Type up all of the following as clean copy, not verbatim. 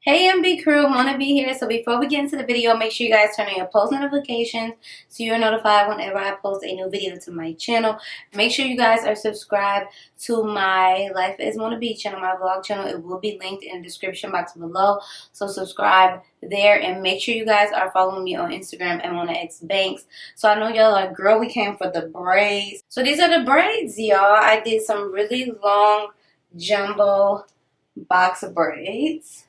Hey MB crew, Mona B here. So before we get into the video, make sure you guys turn on your post notifications so you're notified whenever I post a new video to my channel. Make sure you guys are subscribed to my Life is Mona B channel, my vlog channel. It will be linked in the description box below. So subscribe there and make sure you guys are following me on Instagram at Mona X Banks. So I know y'all are like, girl, we came for the braids. So these are the braids, y'all. I did some really long jumbo box of braids.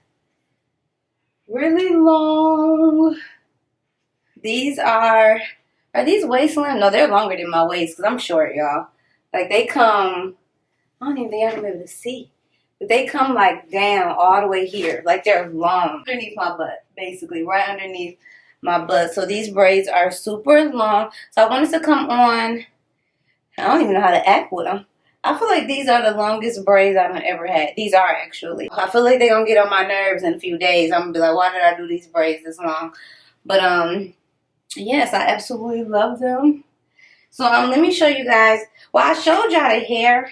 Really long. These are these waist length? No, they're longer than my waist because I'm short, y'all. Like they come, I don't even think I can be able to see. But they come like down all the way here. Like they're long. Underneath my butt, basically. Right underneath my butt. So these braids are super long. So I wanted to come on. I don't even know how to act with them. I feel like these are the longest braids I've ever had. These are actually. I feel like they're going to get on my nerves in a few days. I'm going to be like, why did I do these braids this long? But, yes, I absolutely love them. So, let me show you guys. Well, I showed y'all the hair.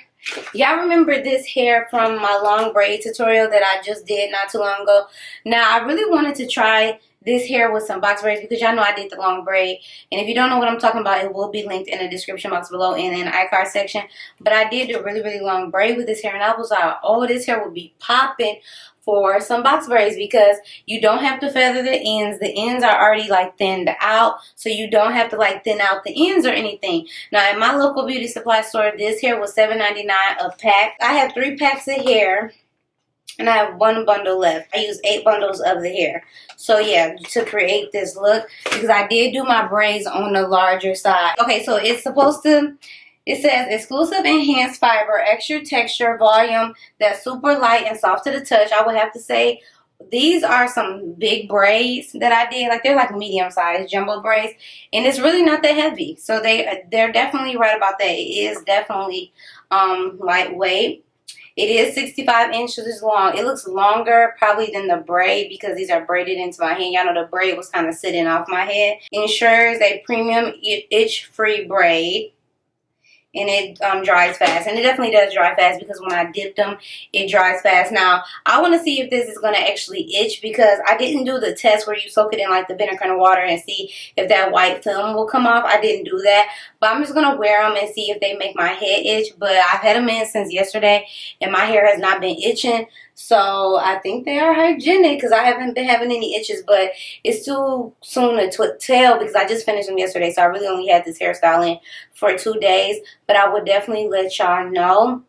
Y'all remember this hair from my long braid tutorial that I just did not too long ago? Now, I really wanted to try this hair with some box braids because y'all know I did the long braid. And if you don't know what I'm talking about, it will be linked in the description box below and in the iCard section. But I did a really, really long braid with this hair. And I was like, oh, this hair would be popping for some box braids because you don't have to feather the ends. The ends are already like thinned out. So you don't have to like thin out the ends or anything. Now, at my local beauty supply store, this hair was $7.99 a pack. I have 3 packs of hair. And I have 1 bundle left. I used 8 bundles of the hair. So yeah, to create this look. Because I did do my braids on the larger side. Okay, so it's supposed to, it says exclusive enhanced fiber, extra texture, volume, that's super light and soft to the touch. I would have to say these are some big braids that I did. Like they're like medium sized jumbo braids. And it's really not that heavy. So they're definitely right about that. It is definitely lightweight. It is 65 inches long. It looks longer probably than the braid because these are braided into my hand. Y'all know the braid was kind of sitting off my head. Ensures a premium itch-free braid. And it dries fast. And it definitely does dry fast because when I dip them, it dries fast. Now, I want to see if this is going to actually itch because I didn't do the test where you soak it in like the vinegar and water and see if that white film will come off. I didn't do that. But I'm just going to wear them and see if they make my head itch. But I've had them in since yesterday and my hair has not been itching. So I think they are hygienic because I haven't been having any itches. But it's too soon to tell because I just finished them yesterday. So I really only had this hairstyle in for 2 days. But I would definitely let y'all know.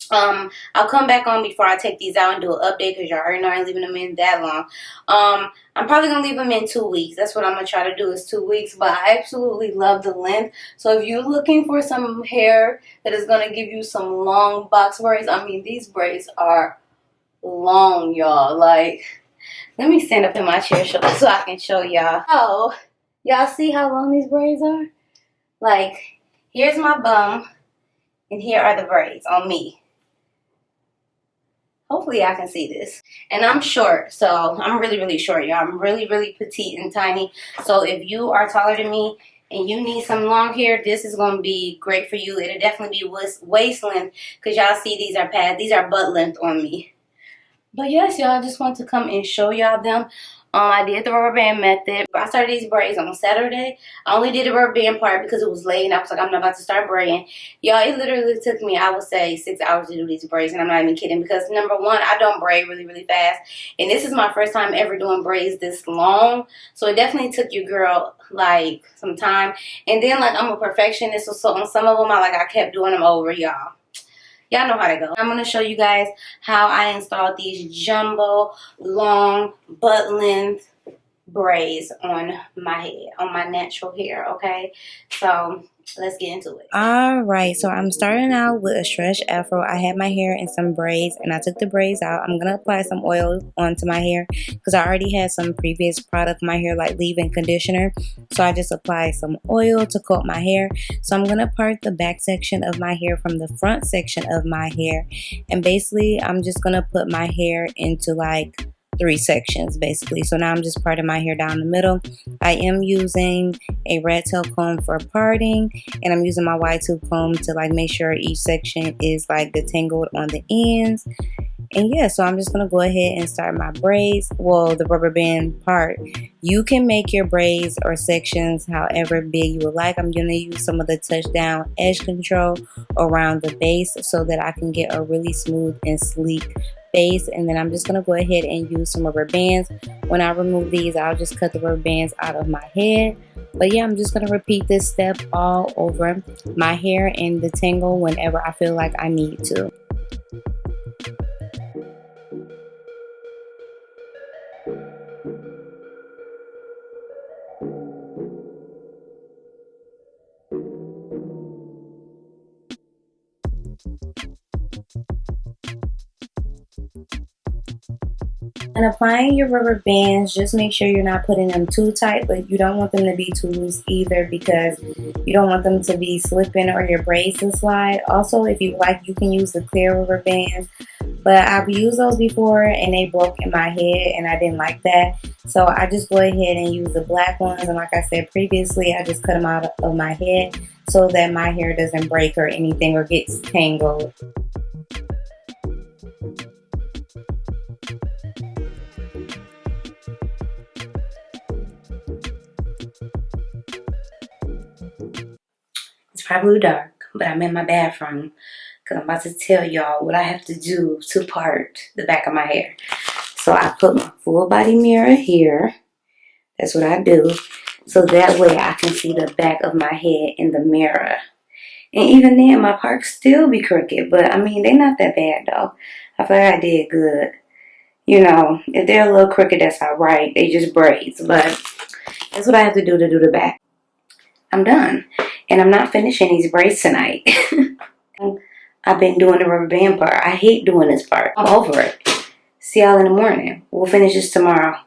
I'll come back on before I take these out and do an update because y'all already know I ain't leaving them in that long. I'm probably going to leave them in 2 weeks. That's what I'm going to try to do is 2 weeks. But I absolutely love the length. So if you're looking for some hair that is going to give you some long box braids, I mean, these braids are long, y'all. Like, let me stand up in my chair so I can show y'all. Oh, y'all see how long these braids are? Like, here's my bum, and here are the braids on me. Hopefully I can see this. And I'm short, so I'm really, really short, y'all. I'm really, really petite and tiny. So if you are taller than me and you need some long hair, this is going to be great for you. It'll definitely be waist length because y'all see these are pads. These are butt length on me. But yes, y'all, I just want to come and show y'all them. I did the rubber band method. I started these braids on Saturday. I only did the rubber band part because it was late and I was like, I'm not about to start braiding. Y'all, it literally took me, I would say, 6 hours to do these braids. And I'm not even kidding because, number one, I don't braid really, really fast. And this is my first time ever doing braids this long. So it definitely took your girl, like, some time. And then, like, I'm a perfectionist. So on some of them, I kept doing them over, y'all. Y'all know how to go. I'm going to show you guys how I installed these jumbo, long, butt length braids on my head, on my natural hair, okay? So, let's get into it. Alright, so I'm starting out with a stretch afro. I had my hair in some braids and I took the braids out. I'm going to apply some oil onto my hair because I already had some previous product in my hair like leave-in conditioner. So I just applied some oil to coat my hair. So I'm going to part the back section of my hair from the front section of my hair. And basically I'm just going to put my hair into like 3 sections basically. So now I'm just parting my hair down the middle. I am using a rat tail comb for parting and I'm using my wide tooth comb to like make sure each section is like detangled on the ends. And yeah, so I'm just going to go ahead and start my braids. Well, the rubber band part. You can make your braids or sections however big you would like. I'm going to use some of the touchdown edge control around the base so that I can get a really smooth and sleek base. And then I'm just going to go ahead and use some rubber bands. When I remove these, I'll just cut the rubber bands out of my head. But yeah, I'm just going to repeat this step all over my hair and detangle whenever I feel like I need to. And applying your rubber bands, just make sure you're not putting them too tight, but you don't want them to be too loose either because you don't want them to be slipping or your braids to slide. Also, if you like, you can use the clear rubber bands, but I've used those before and they broke in my head and I didn't like that. So I just go ahead and use the black ones, and like I said previously, I just cut them out of my head so that my hair doesn't break or anything or gets tangled. It's probably dark, but I'm in my bathroom because I'm about to tell y'all what I have to do to part the back of my hair. So I put my full body mirror here. That's what I do. So that way I can see the back of my head in the mirror. And even then, my parts still be crooked. But I mean, they're not that bad though. I feel like I did good. You know, if they're a little crooked, that's alright. They just braids. But that's what I have to do the back. I'm done. And I'm not finishing these braids tonight. I've been doing the rubber band part. I hate doing this part. I'm over it. See y'all in the morning. We'll finish this tomorrow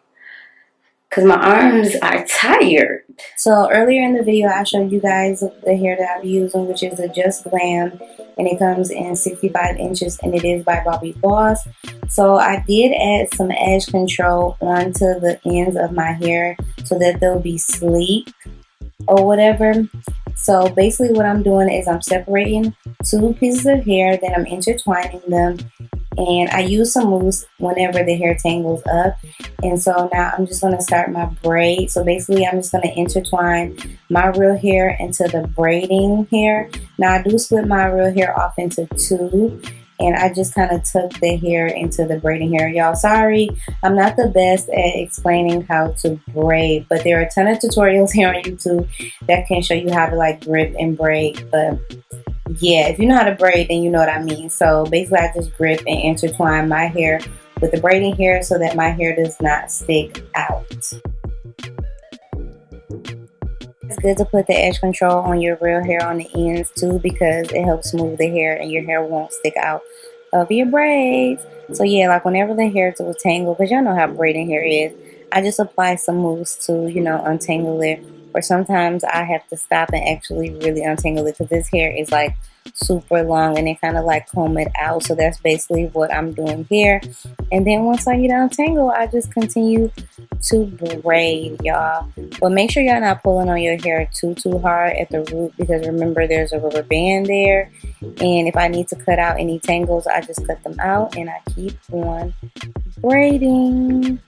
because my arms are tired. So earlier in the video, I showed you guys the hair that I'm using, which is a Just GLAM, and it comes in 65 inches, and it is by Bobbi Boss. So I did add some edge control onto the ends of my hair so that they'll be sleek or whatever. So basically what I'm doing is I'm separating two pieces of hair, then I'm intertwining them, and I use some mousse whenever the hair tangles up. And so now I'm just going to start my braid. So basically I'm just going to intertwine my real hair into the braiding hair. Now I do split my real hair off into two, and I just kind of tuck the hair into the braiding hair. Y'all, sorry, I'm not the best at explaining how to braid, but there are a ton of tutorials here on YouTube that can show you how to like grip and braid. But yeah, if you know how to braid, then you know what I mean. So basically I just grip and intertwine my hair with the braiding hair so that my hair does not stick out. It's good to put the edge control on your real hair on the ends too, because it helps smooth the hair and your hair won't stick out of your braids. So yeah, like whenever the hair will tangle, because y'all know how braiding hair is, I just apply some mousse to, you know, untangle it. Or sometimes I have to stop and actually really untangle it because this hair is like super long and it kind of like comb it out. So that's basically what I'm doing here. And then once I get untangled, I just continue to braid, y'all. But make sure y'all not pulling on your hair too hard at the root, because remember there's a rubber band there. And if I need to cut out any tangles, I just cut them out and I keep on braiding.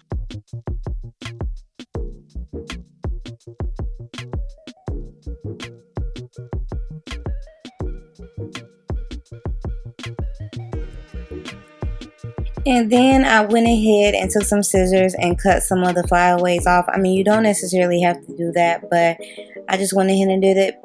And then I went ahead and took some scissors and cut some of the flyaways off. I mean, you don't necessarily have to do that, but I just went ahead and did it.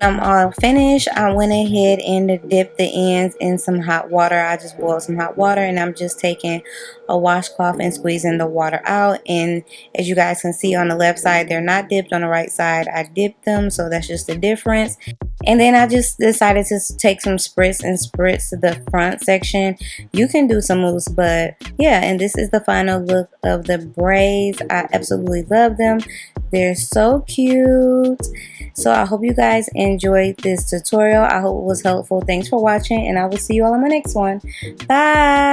I'm all finished. I went ahead and dipped the ends in some hot water. I just boiled some hot water, and I'm just taking a washcloth and squeezing the water out. And as you guys can see on the left side, they're not dipped. On the right side, I dipped them, so that's just the difference. And then I just decided to take some spritz and spritz the front section. You can do some mousse, but yeah. And this is the final look of the braids. I absolutely love them. They're so cute. So I hope you guys enjoyed this tutorial. I hope it was helpful. Thanks for watching, and I will see you all on my next one. Bye.